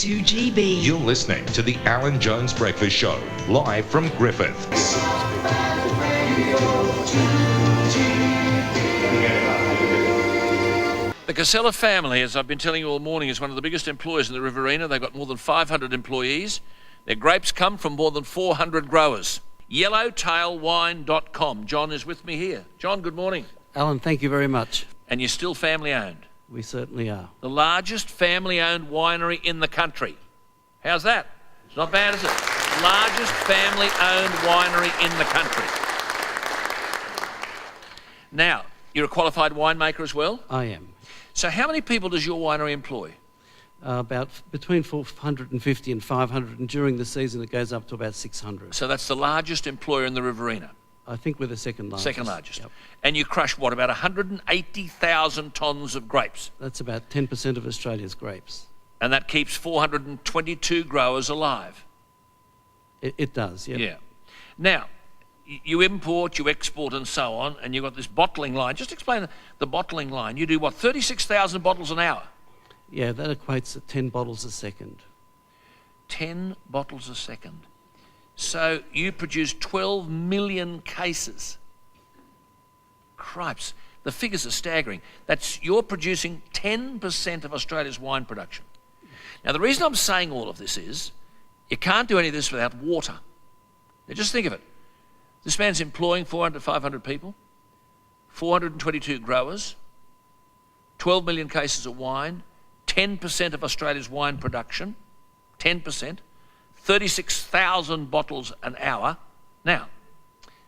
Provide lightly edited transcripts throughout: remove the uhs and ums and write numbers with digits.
2GB. You're listening to the Alan Jones Breakfast Show, live from Griffith. The Casella family, as I've been telling you all morning, is one of the biggest employers in the Riverina. They've got more than 500 employees. Their grapes come from more than 400 growers. Yellowtailwine.com. John is with me here. John, good morning. Alan, thank you very much. And you're still family owned. We certainly are. The largest family owned winery in the country. How's that? It's not bad, is it? Largest family owned winery in the country. Now, you're a qualified winemaker as well? I am. So how many people does your winery employ? About between 450 and 500, and during the season it goes up to about 600. So that's the largest employer in the Riverina. I think we're the second largest. Second largest. Yep. And you crush what, about 180,000 tonnes of grapes? That's about 10% of Australia's grapes. And that keeps 422 growers alive? It does, yeah. Yeah. Now, you import, you export and so on, and you've got this bottling line. Just explain the bottling line. You do what, 36,000 bottles an hour? Yeah, that equates to 10 bottles a second. 10 bottles a second. So you produce 12 million cases. Cripes, the figures are staggering. You're producing 10% of Australia's wine production. Now, the reason I'm saying all of this is you can't do any of this without water. Now, just think of it. This man's employing 400 to 500 people, 422 growers, 12 million cases of wine, 10% of Australia's wine production, 10%, 36,000 bottles an hour. Now,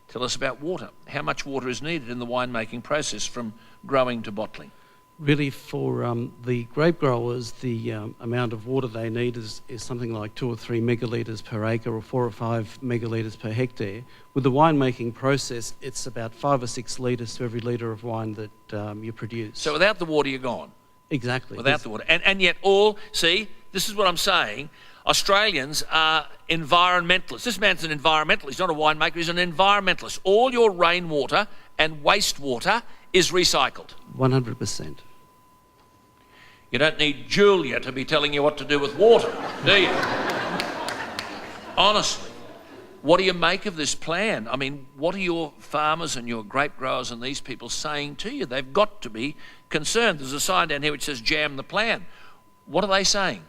tell us about water. How much water is needed in the winemaking process from growing to bottling? Really, for the grape growers, the amount of water they need is something like 2 or 3 megalitres per acre or 4 or 5 megalitres per hectare. With the winemaking process, it's about 5 or 6 litres to every litre of wine that you produce. So without the water, you're gone. Exactly. Without the water. And yet see, this is what I'm saying, Australians are environmentalists. This man's an environmentalist, he's not a winemaker, he's an environmentalist. All your rainwater and wastewater is recycled. 100%. You don't need Julia to be telling you what to do with water, do you? Honestly, what do you make of this plan? I mean, what are your farmers and your grape growers and these people saying to you? They've got to be concerned. There's a sign down here which says jam the plan. What are they saying?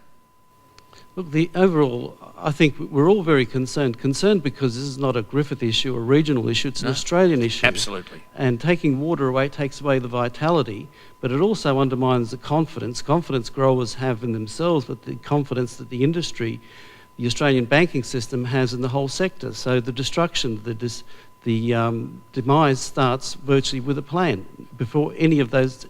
Look, overall, I think we're all very concerned because this is not a Griffith issue, a regional issue, it's an Australian issue. Absolutely. And taking water away takes away the vitality, but it also undermines the confidence growers have in themselves, but the confidence that the industry, the Australian banking system has in the whole sector. So the destruction, the demise starts virtually with a plan before any of those,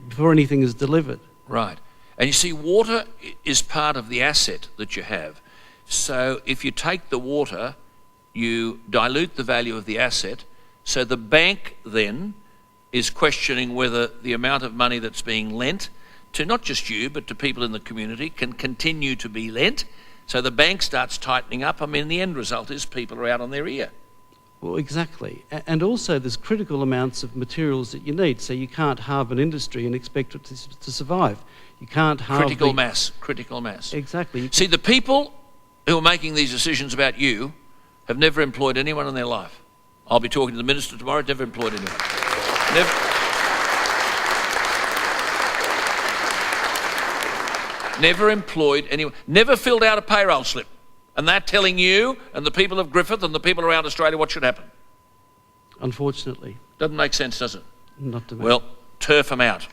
before anything is delivered. Right. And you see, water is part of the asset that you have. So if you take the water, you dilute the value of the asset. So the bank then is questioning whether the amount of money that's being lent to not just you, but to people in the community can continue to be lent. So the bank starts tightening up. I mean, the end result is people are out on their ear. Well, exactly. And also there's critical amounts of materials that you need. So you can't halve an industry and expect it to survive. You can't halve critical mass. Exactly. See, the people who are making these decisions about you have never employed anyone in their life. I'll be talking to the minister tomorrow, never employed anyone. Never employed anyone. Never filled out a payroll slip. And they're telling you and the people of Griffith and the people around Australia what should happen. Unfortunately. Doesn't make sense, does it? Not to me. Well, turf them out.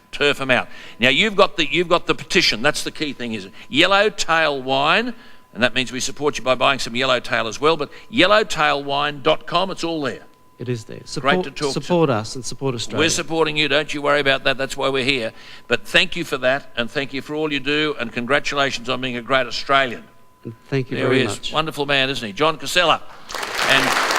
Now, you've got the petition. That's the key thing, is it? Yellowtail Wine, and that means we support you by buying some Yellowtail as well, but yellowtailwine.com, it's all there. It is there. Great to talk support us and support Australia. We're supporting you, don't you worry about that. That's why we're here. But thank you for that, and thank you for all you do, and congratulations on being a great Australian. And thank you there very he is. much. Wonderful man, isn't he? John Casella. And